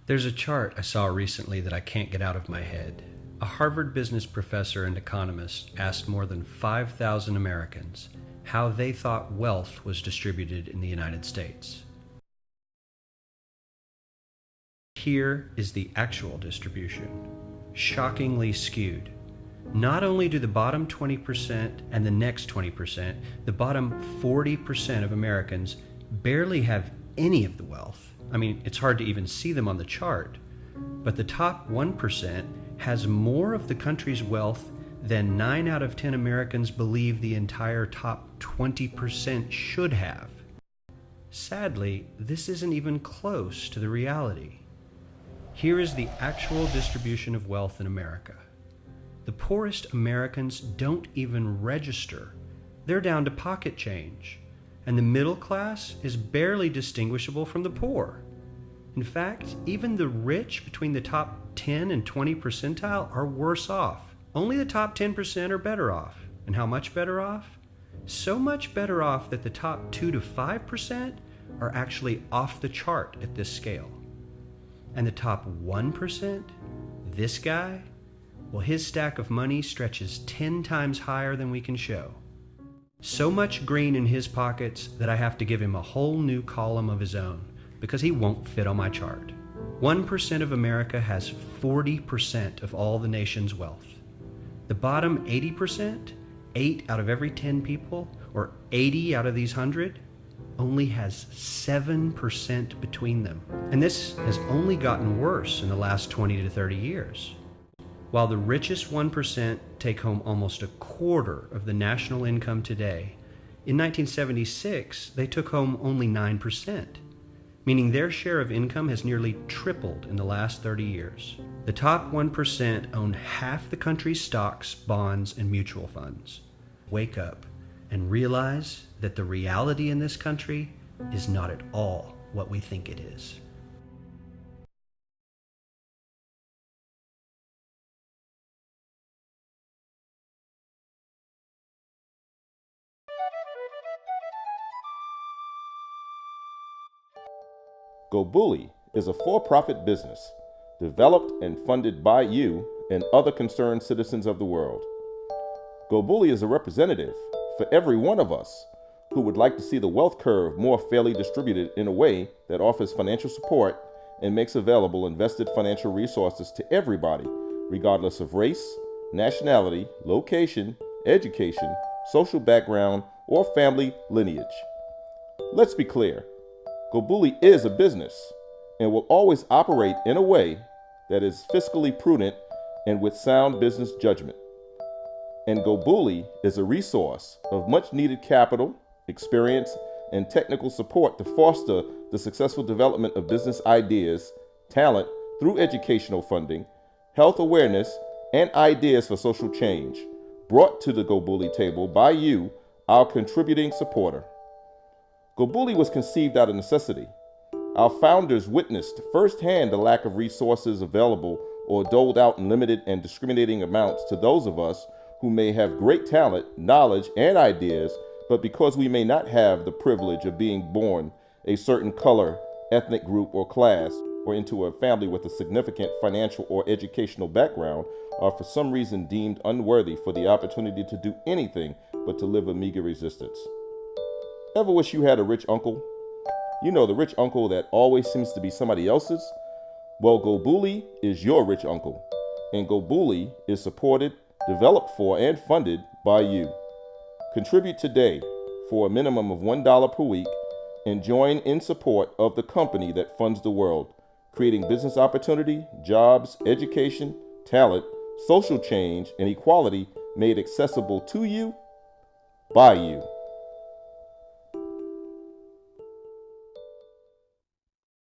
There's a chart I saw recently that I can't get out of my head. A Harvard business professor and economist asked more than 5,000 Americans how they thought wealth was distributed in the United States. Here is the actual distribution, shockingly skewed. Not only do the bottom 20% and the next 20%, the bottom 40% of Americans barely have any of the wealth. I mean, it's hard to even see them on the chart. But the top 1% has more of the country's wealth than 9 out of 10 Americans believe the entire top 20% should have. Sadly, this isn't even close to the reality. Here is the actual distribution of wealth in America. The poorest Americans don't even register. They're down to pocket change. And the middle class is barely distinguishable from the poor. In fact, even the rich between the top 10 and 20 percentile are worse off. Only the top 10% are better off. And how much better off? So much better off that the top 2 to 5% are actually off the chart at this scale. And the top 1%, this guy, well, his stack of money stretches 10 times higher than we can show. So much green in his pockets that I have to give him a whole new column of his own because he won't fit on my chart. 1% of America has 40% of all the nation's wealth. The bottom 80%, 8 out of every 10 people, or 80 out of these 100, only has 7% between them. And this has only gotten worse in the last 20 to 30 years. While the richest 1% take home almost a quarter of the national income today, in 1976 they took home only 9%, meaning their share of income has nearly tripled in the last 30 years. The top 1% own half the country's stocks, bonds, and mutual funds. Wake up and realize that the reality in this country is not at all what we think it is. Gobooli is a for-profit business developed and funded by you and other concerned citizens of the world. Gobooli is a representative for every one of us who would like to see the wealth curve more fairly distributed in a way that offers financial support and makes available invested financial resources to everybody, regardless of race, nationality, location, education, social background, or family lineage. Let's be clear. Gobooli is a business and will always operate in a way that is fiscally prudent and with sound business judgment. And Gobooli is a resource of much needed capital, experience, and technical support to foster the successful development of business ideas, talent through educational funding, health awareness, and ideas for social change, brought to the Gobooli table by you, our contributing supporter. Gobooli was conceived out of necessity. Our founders witnessed firsthand the lack of resources available or doled out in limited and discriminating amounts to those of us who may have great talent, knowledge, and ideas, but because we may not have the privilege of being born a certain color, ethnic group, or class, or into a family with a significant financial or educational background, are for some reason deemed unworthy for the opportunity to do anything but to live a meager existence. Ever wish you had a rich uncle? You know, the rich uncle that always seems to be somebody else's? Well, Gobooli is your rich uncle, and Gobooli is supported, developed for, and funded by you. Contribute today for a minimum of $1 per week and join in support of the company that funds the world, creating business opportunity, jobs, education, talent, social change, and equality made accessible to you by you.